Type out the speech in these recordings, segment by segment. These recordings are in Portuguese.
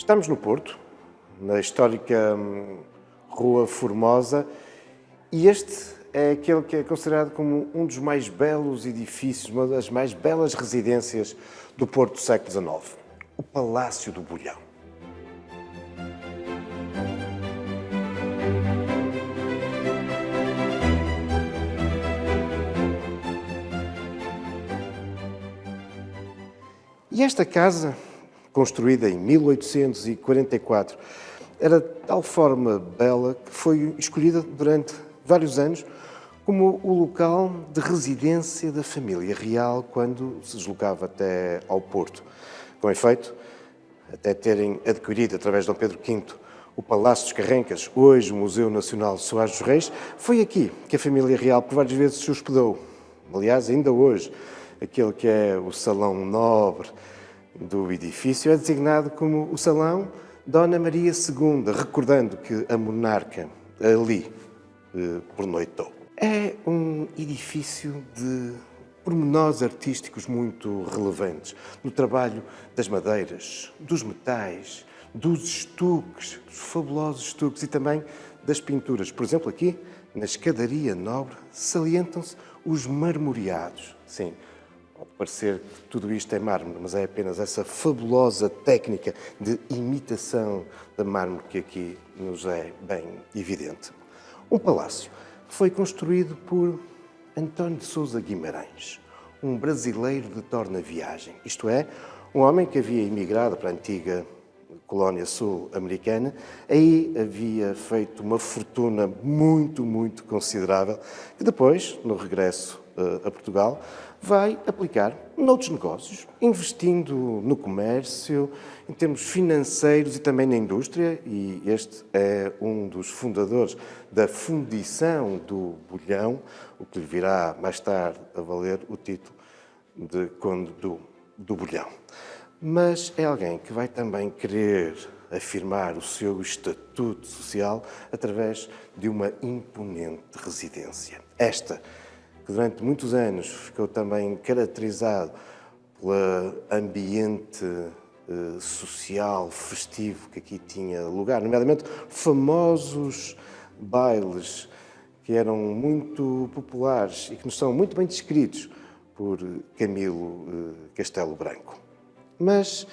Estamos no Porto, na histórica Rua Formosa, e este é aquele que é considerado como um dos mais belos edifícios, uma das mais belas residências do Porto do século XIX, o Palácio do Bolhão. E esta casa, construída em 1844, era de tal forma bela que foi escolhida durante vários anos como o local de residência da família real quando se deslocava até ao Porto. Com efeito, até terem adquirido, através de Dom Pedro V, o Palácio dos Carrancas, hoje o Museu Nacional de Soares dos Reis, foi aqui que a família real por várias vezes se hospedou. Aliás, ainda hoje, aquele que é o Salão Nobre do edifício é designado como o Salão Dona Maria II, recordando que a monarca ali pernoitou. É um edifício de pormenores artísticos muito relevantes, no trabalho das madeiras, dos metais, dos estuques, dos fabulosos estuques e também das pinturas. Por exemplo, aqui, na escadaria nobre, salientam-se os marmoreados. Sim, pode parecer que tudo isto é mármore, mas é apenas essa fabulosa técnica de imitação de mármore que aqui nos é bem evidente. Um palácio que foi construído por António de Sousa Guimarães, um brasileiro de torna-viagem, isto é, um homem que havia emigrado para a antiga colónia sul-americana, aí havia feito uma fortuna muito considerável, que depois, no regresso a Portugal, vai aplicar noutros negócios, investindo no comércio, em termos financeiros e também na indústria, e este é um dos fundadores da fundição do Bolhão, o que lhe virá mais tarde a valer o título de Conde do Bolhão. Mas é alguém que vai também querer afirmar o seu estatuto social através de uma imponente residência. Esta, que durante muitos anos ficou também caracterizado pelo ambiente social, festivo que aqui tinha lugar, nomeadamente famosos bailes que eram muito populares e que nos são muito bem descritos por Camilo Castelo Branco. Mas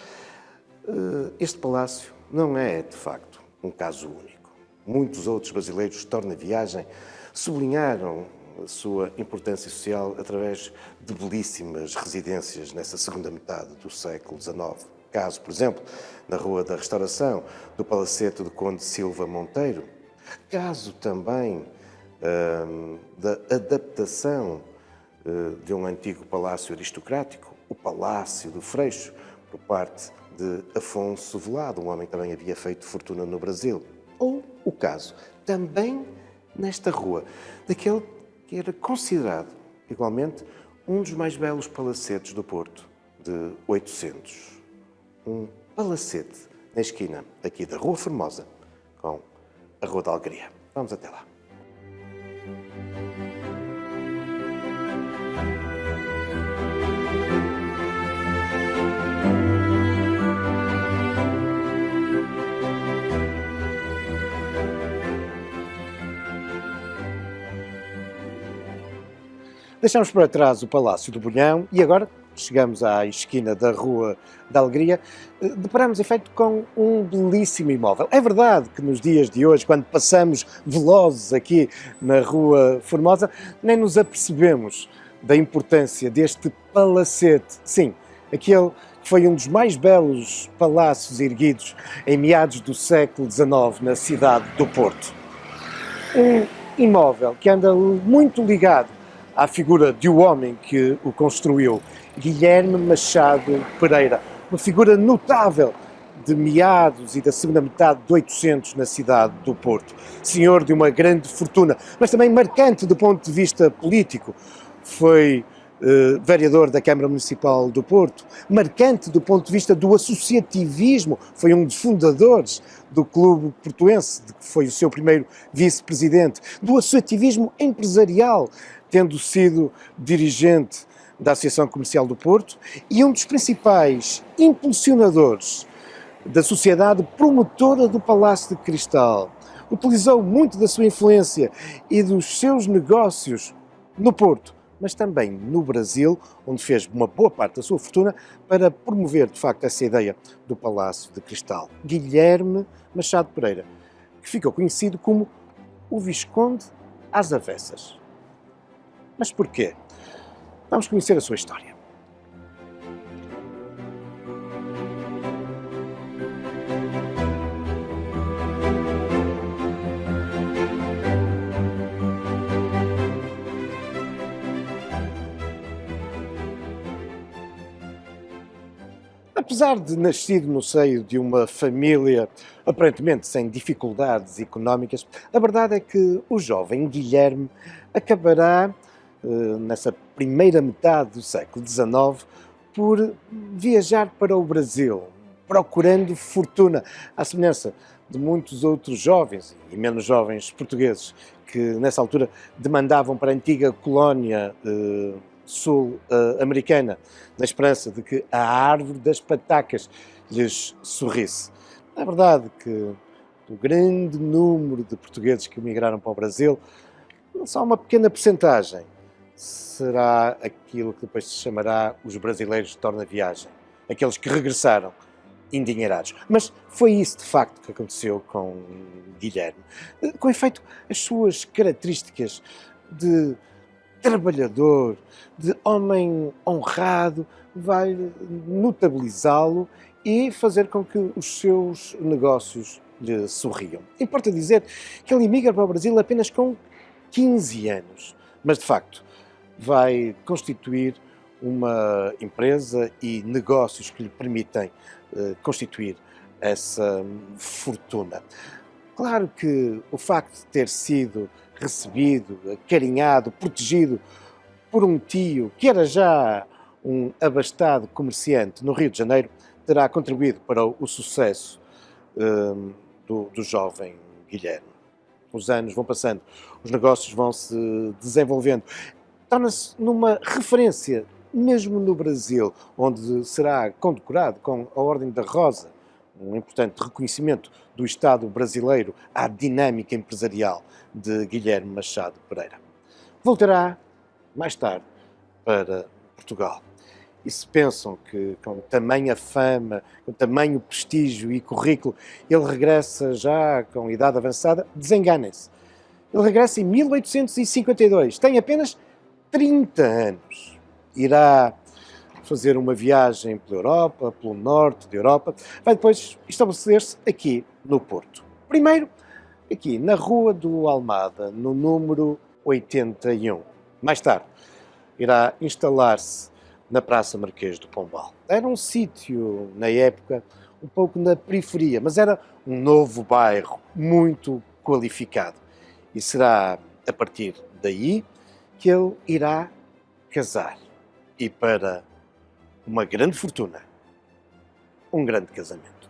este palácio não é, de facto, um caso único. Muitos outros brasileiros de torna-viagem sublinharam a sua importância social através de belíssimas residências nessa segunda metade do século XIX. Caso, por exemplo, na Rua da Restauração, do Palacete do Conde Silva Monteiro. Caso também da adaptação de um antigo palácio aristocrático, o Palácio do Freixo, por parte de Afonso Velado, um homem que também havia feito fortuna no Brasil. Ou o caso, também nesta rua, daquele que era considerado, igualmente, um dos mais belos palacetes do Porto, de 800. Um palacete na esquina aqui da Rua Formosa, com a Rua da Alegria. Vamos até lá. Deixamos para trás o Palácio do Bolhão e agora chegamos à esquina da Rua da Alegria. Deparamos, em feito, com um belíssimo imóvel. É verdade que nos dias de hoje, quando passamos velozes aqui na Rua Formosa, nem nos apercebemos da importância deste palacete. Sim, aquele que foi um dos mais belos palácios erguidos em meados do século XIX na cidade do Porto. Um imóvel que anda muito ligado à figura de um homem que o construiu, Guilherme Machado Pereira, uma figura notável de meados e da segunda metade de 800 na cidade do Porto. Senhor de uma grande fortuna, mas também marcante do ponto de vista político. Foi vereador da Câmara Municipal do Porto, marcante do ponto de vista do associativismo, foi um dos fundadores do Clube Portuense, que foi o seu primeiro vice-presidente, do associativismo empresarial, tendo sido dirigente da Associação Comercial do Porto e um dos principais impulsionadores da sociedade promotora do Palácio de Cristal. Utilizou muito da sua influência e dos seus negócios no Porto, mas também no Brasil, onde fez uma boa parte da sua fortuna para promover, de facto, essa ideia do Palácio de Cristal. Guilherme Machado Pereira, que ficou conhecido como o Visconde às Avessas. Mas porquê? Vamos conhecer a sua história. Apesar de nascido no seio de uma família aparentemente sem dificuldades económicas, a verdade é que o jovem Guilherme acabará, nessa primeira metade do século XIX, por viajar para o Brasil, procurando fortuna, à semelhança de muitos outros jovens e menos jovens portugueses que nessa altura demandavam para a antiga colónia sul-americana, na esperança de que a árvore das patacas lhes sorrisse. É verdade que o grande número de portugueses que emigraram para o Brasil, só uma pequena percentagem será aquilo que depois se chamará os brasileiros de torna-viagem, aqueles que regressaram endinheirados. Mas foi isso, de facto, que aconteceu com Guilherme. Com efeito, as suas características de trabalhador, de homem honrado, vai notabilizá-lo e fazer com que os seus negócios lhe sorriam. Importa dizer que ele emigra para o Brasil apenas com 15 anos, mas de facto vai constituir uma empresa e negócios que lhe permitem constituir essa fortuna. Claro que o facto de ter sido recebido, acarinhado, protegido por um tio que era já um abastado comerciante no Rio de Janeiro, terá contribuído para o sucesso do jovem Guilherme. Os anos vão passando, os negócios vão se desenvolvendo, torna-se numa referência, mesmo no Brasil, onde será condecorado com a Ordem da Rosa, um importante reconhecimento do Estado brasileiro à dinâmica empresarial de Guilherme Machado Pereira. Voltará mais tarde para Portugal. E se pensam que com tamanha fama, com tamanho prestígio e currículo, ele regressa já com idade avançada, desenganem-se. Ele regressa em 1852, tem apenas 30 anos. Irá fazer uma viagem pela Europa, pelo norte da Europa, vai depois estabelecer-se aqui no Porto. Primeiro, aqui na Rua do Almada, no número 81. Mais tarde, irá instalar-se na Praça Marquês do Pombal. Era um sítio, na época, um pouco na periferia, mas era um novo bairro muito qualificado. E será a partir daí que ele irá casar. E para uma grande fortuna, um grande casamento.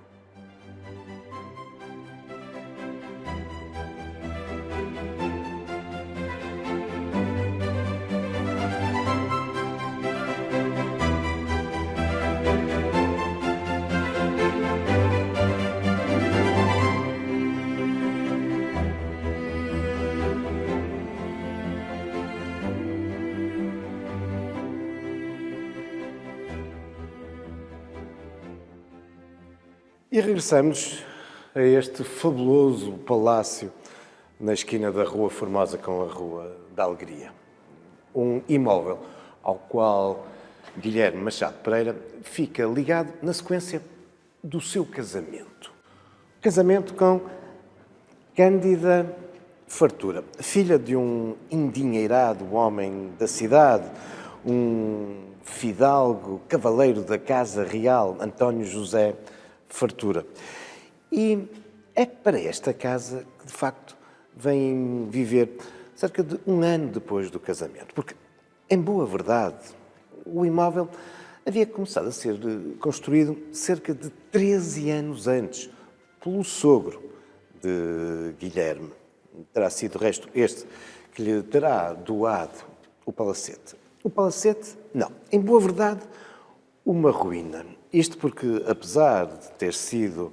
E regressamos a este fabuloso palácio na esquina da Rua Formosa com a Rua da Alegria. Um imóvel ao qual Guilherme Machado Pereira fica ligado na sequência do seu casamento. Casamento com Cândida Fartura, filha de um endinheirado homem da cidade, um fidalgo cavaleiro da Casa Real, António José Fartura. E é para esta casa que, de facto, vem viver cerca de um ano depois do casamento. Porque, em boa verdade, o imóvel havia começado a ser construído cerca de 13 anos antes, pelo sogro de Guilherme. Terá sido, de resto, este que lhe terá doado o palacete. O palacete, não. Em boa verdade, uma ruína. Isto porque, apesar de ter sido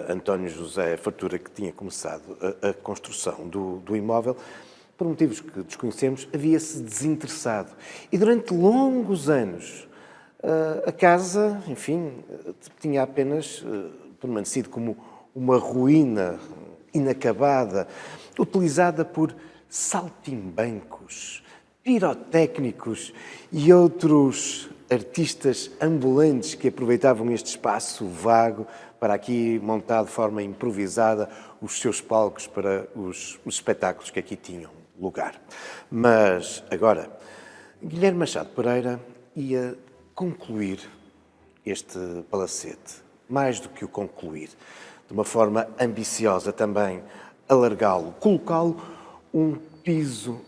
António José Fartura que tinha começado a construção do imóvel, por motivos que desconhecemos, havia-se desinteressado. E durante longos anos, a casa, enfim, tinha apenas permanecido como uma ruína inacabada, utilizada por saltimbancos, pirotécnicos e outros artistas ambulantes que aproveitavam este espaço vago para aqui montar de forma improvisada os seus palcos para os espetáculos que aqui tinham lugar. Mas agora, Guilherme Machado Pereira ia concluir este palacete, mais do que o concluir, de uma forma ambiciosa também, alargá-lo, colocá-lo um piso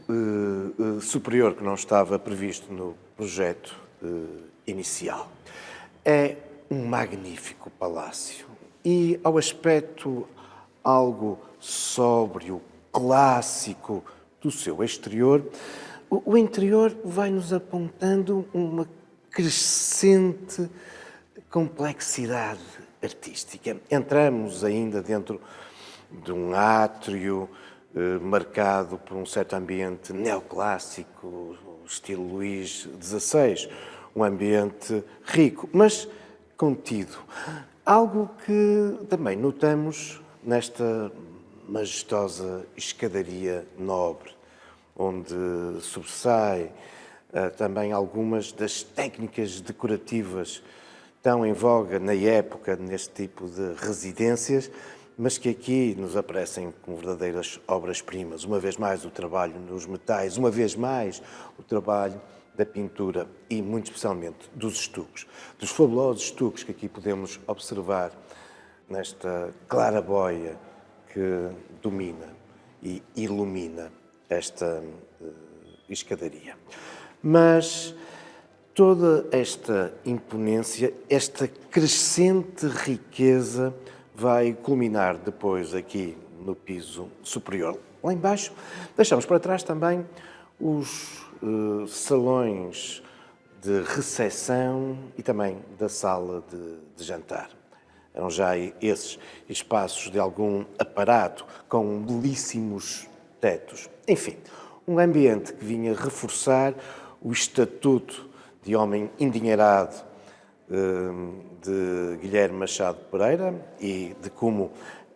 superior que não estava previsto no projeto inicial. É um magnífico palácio e, ao aspecto algo sóbrio, clássico do seu exterior, o interior vai-nos apontando uma crescente complexidade artística. Entramos ainda dentro de um átrio marcado por um certo ambiente neoclássico, estilo Luís XVI, um ambiente rico, mas contido. Algo que também notamos nesta majestosa escadaria nobre, onde sobressai também algumas das técnicas decorativas tão em voga na época neste tipo de residências, mas que aqui nos aparecem como verdadeiras obras-primas. Uma vez mais o trabalho nos metais, uma vez mais o trabalho da pintura e, muito especialmente, dos estuques, dos fabulosos estuques que aqui podemos observar nesta claraboia que domina e ilumina esta escadaria. Mas toda esta imponência, esta crescente riqueza vai culminar depois aqui no piso superior. Lá embaixo deixamos para trás também os salões de recepção e também da sala de jantar. Eram já esses espaços de algum aparato com belíssimos tetos. Enfim, um ambiente que vinha reforçar o estatuto de homem endinheirado de Guilherme Machado Pereira e de como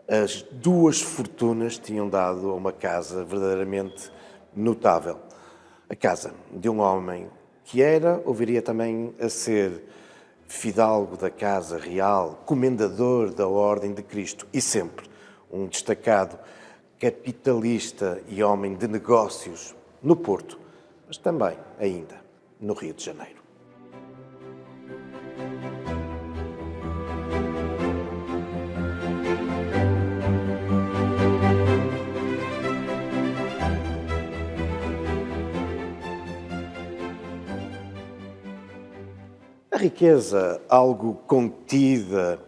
as duas fortunas tinham dado a uma casa verdadeiramente notável. A casa de um homem que era, ou viria também a ser, fidalgo da Casa Real, comendador da Ordem de Cristo e sempre um destacado capitalista e homem de negócios no Porto, mas também ainda no Rio de Janeiro. A riqueza, algo contida,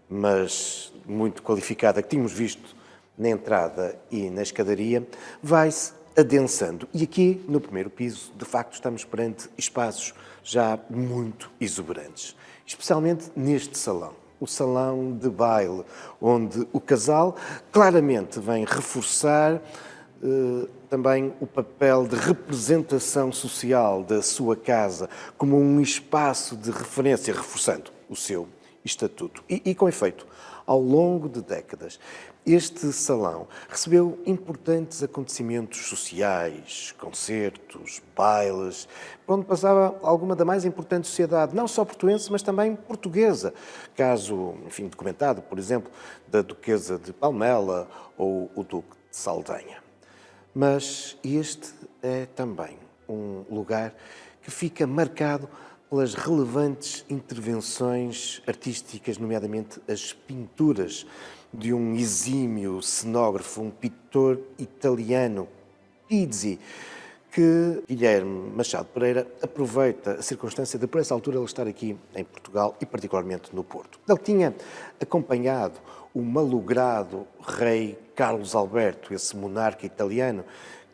mas muito qualificada, que tínhamos visto na entrada e na escadaria, vai-se adensando. E aqui, no primeiro piso, de facto, estamos perante espaços já muito exuberantes. Especialmente neste salão, o salão de baile, onde o casal claramente vem reforçar também o papel de representação social da sua casa como um espaço de referência, reforçando o seu estatuto. E com efeito, ao longo de décadas, este salão recebeu importantes acontecimentos sociais, concertos, bailes, por onde passava alguma da mais importante sociedade, não só portuense, mas também portuguesa. Caso, enfim, documentado, por exemplo, da Duquesa de Palmela ou o Duque de Saldanha. Mas este é também um lugar que fica marcado pelas relevantes intervenções artísticas, nomeadamente as pinturas de um exímio cenógrafo, um pintor italiano, Pizzi, que Guilherme Machado Pereira aproveita a circunstância de, por essa altura, ele estar aqui em Portugal e particularmente no Porto. Ele tinha acompanhado o malogrado rei Carlos Alberto, esse monarca italiano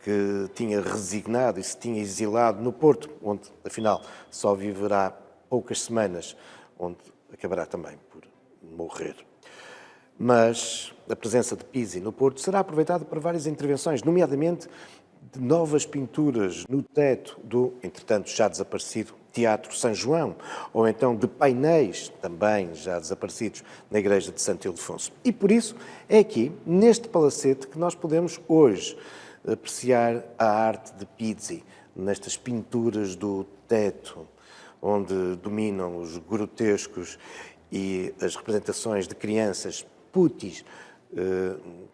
que tinha resignado e se tinha exilado no Porto, onde, afinal, só viverá poucas semanas onde acabará também por morrer. Mas a presença de Pizzi no Porto será aproveitada para várias intervenções, nomeadamente de novas pinturas no teto do, entretanto, já desaparecido Teatro São João, ou então de painéis, também já desaparecidos, na Igreja de Santo Ildefonso. E por isso é aqui, neste palacete, que nós podemos hoje apreciar a arte de Pizzi, nestas pinturas do teto, onde dominam os grotescos e as representações de crianças putis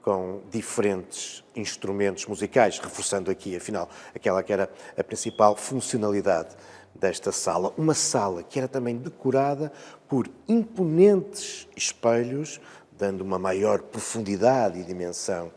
com diferentes instrumentos musicais, reforçando aqui, afinal, aquela que era a principal funcionalidade desta sala. Uma sala que era também decorada por imponentes espelhos, dando uma maior profundidade e dimensão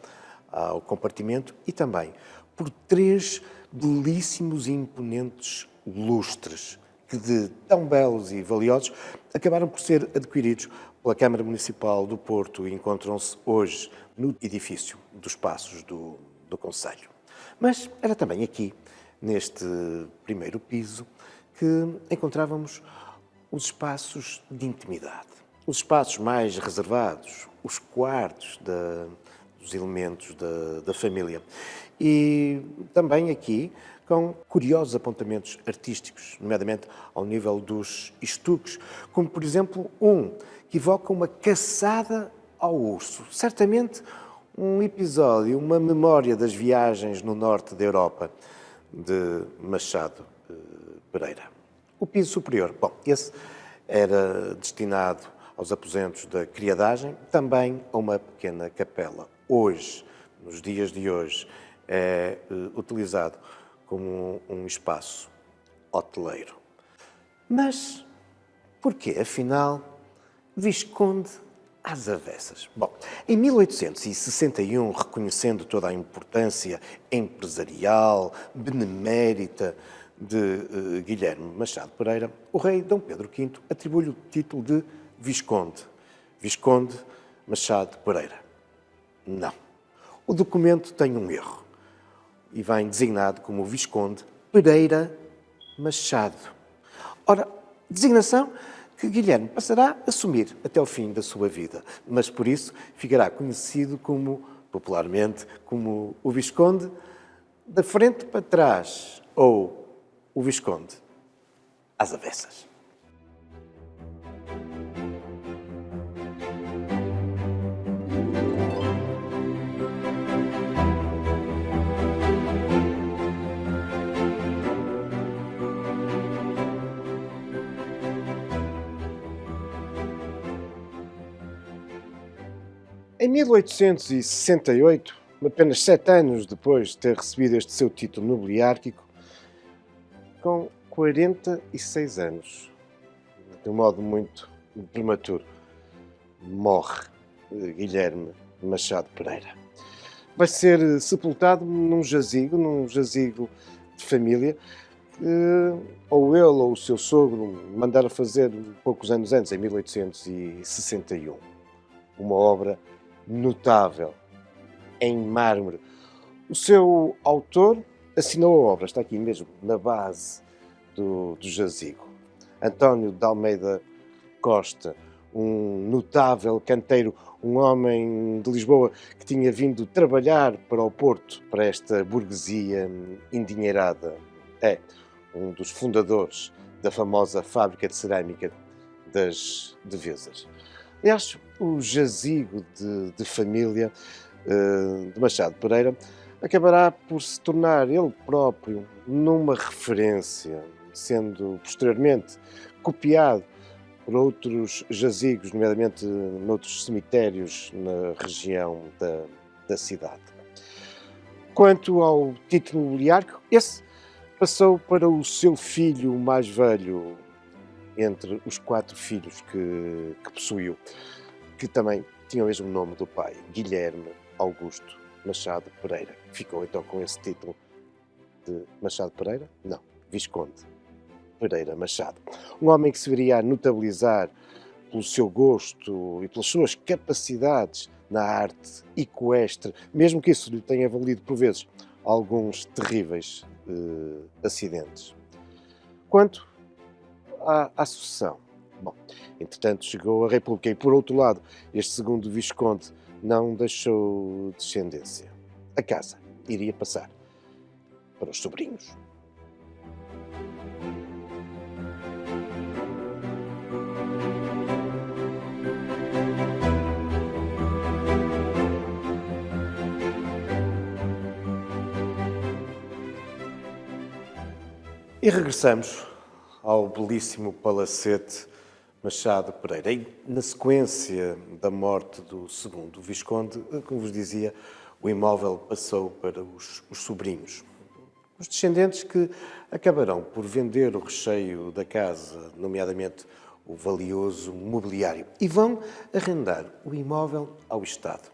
ao compartimento, e também por 3 belíssimos e imponentes lustres, que de tão belos e valiosos acabaram por ser adquiridos pela Câmara Municipal do Porto e encontram-se hoje no edifício dos Passos do Concelho. Mas era também aqui, neste primeiro piso, que encontrávamos os espaços de intimidade, os espaços mais reservados, os quartos dos elementos da família. E também aqui com curiosos apontamentos artísticos, nomeadamente ao nível dos estuques, como, por exemplo, um que evoca uma caçada ao urso. Certamente um episódio, uma memória das viagens no norte da Europa, de Machado Pereira. O piso superior, bom, esse era destinado aos aposentos da criadagem, também a uma pequena capela. Hoje, nos dias de hoje, é utilizado como um espaço hoteleiro. Mas porquê, afinal, Visconde às avessas? Bom, em 1861, reconhecendo toda a importância empresarial, benemérita de Guilherme Machado Pereira, o rei Dom Pedro V atribui-lhe o título de Visconde. Visconde Machado Pereira. Não. O documento tem um erro e vem designado como Visconde Pereira Machado. Ora, designação que Guilherme passará a assumir até o fim da sua vida, mas por isso ficará conhecido popularmente, como o Visconde da frente para trás ou o Visconde às avessas. Em 1868, apenas 7 anos depois de ter recebido este seu título nobiliárquico, com 46 anos, de um modo muito prematuro, morre Guilherme Machado Pereira. Vai ser sepultado num jazigo de família, que ou ele ou o seu sogro mandaram fazer poucos anos antes, em 1861. Uma obra notável, em mármore. O seu autor assinou a obra, está aqui mesmo, na base do jazigo. António de Almeida Costa, um notável canteiro, um homem de Lisboa que tinha vindo trabalhar para o Porto, para esta burguesia endinheirada. É um dos fundadores da famosa fábrica de cerâmica das Devesas. Aliás, o jazigo de família de Machado Pereira acabará por se tornar ele próprio numa referência, sendo posteriormente copiado por outros jazigos, nomeadamente noutros cemitérios na região da cidade. Quanto ao título nobiliárquico, esse passou para o seu filho mais velho, entre os 4 filhos que possuiu, que também tinha o mesmo nome do pai, Guilherme Augusto Machado Pereira. Ficou então com esse título de Machado Pereira? Não, Visconde Pereira Machado. Um homem que se viria a notabilizar pelo seu gosto e pelas suas capacidades na arte equestre, mesmo que isso lhe tenha valido, por vezes, alguns terríveis acidentes. Quanto à sucessão, Bom, entretanto chegou a República e, por outro lado, este segundo Visconde não deixou descendência. A casa iria passar para os sobrinhos. E regressamos ao belíssimo palacete Machado Pereira. E, na sequência da morte do segundo Visconde, como vos dizia, o imóvel passou para os sobrinhos. Os descendentes que acabarão por vender o recheio da casa, nomeadamente o valioso mobiliário, e vão arrendar o imóvel ao Estado.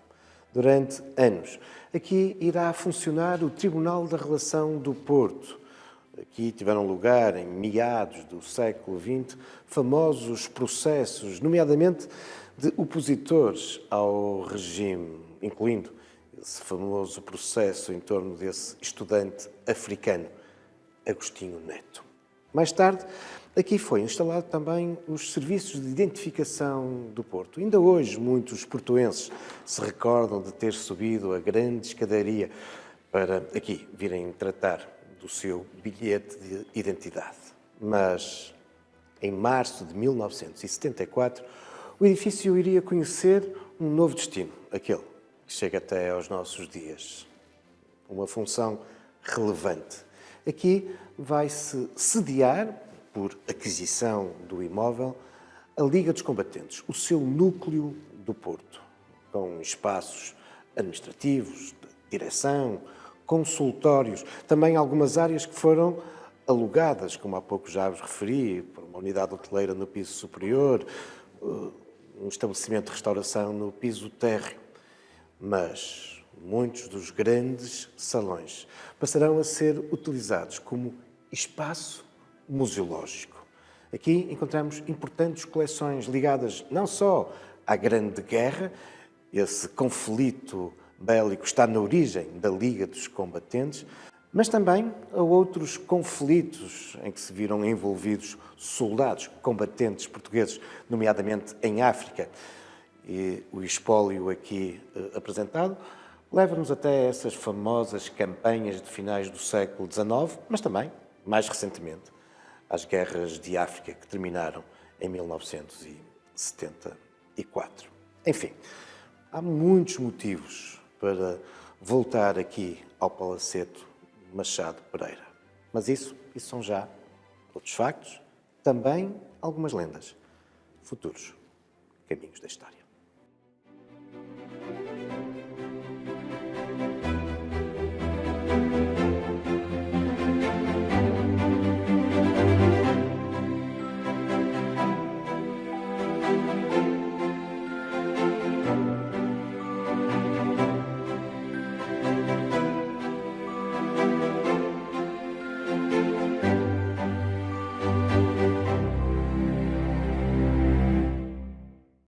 Durante anos, aqui irá funcionar o Tribunal da Relação do Porto. Aqui tiveram lugar, em meados do século XX, famosos processos, nomeadamente de opositores ao regime, incluindo esse famoso processo em torno desse estudante africano, Agostinho Neto. Mais tarde, aqui foi instalado também os serviços de identificação do Porto. Ainda hoje, muitos portuenses se recordam de ter subido a grande escadaria para aqui virem tratar do seu bilhete de identidade. Mas, em março de 1974, o edifício iria conhecer um novo destino, aquele que chega até aos nossos dias. Uma função relevante. Aqui vai-se sediar, por aquisição do imóvel, a Liga dos Combatentes, o seu núcleo do Porto, com espaços administrativos, de direção, consultórios, também algumas áreas que foram alugadas, como há pouco já vos referi, por uma unidade hoteleira no piso superior, um estabelecimento de restauração no piso térreo. Mas muitos dos grandes salões passarão a ser utilizados como espaço museológico. Aqui encontramos importantes coleções ligadas não só à Grande Guerra, esse conflito bélico está na origem da Liga dos Combatentes, mas também a outros conflitos em que se viram envolvidos soldados combatentes portugueses, nomeadamente em África. E o espólio aqui apresentado leva-nos até essas famosas campanhas de finais do século XIX, mas também, mais recentemente, às guerras de África que terminaram em 1974. Enfim, há muitos motivos para voltar aqui ao Palacete Machado Pereira. Mas isso são já outros factos, também algumas lendas, futuros caminhos da história.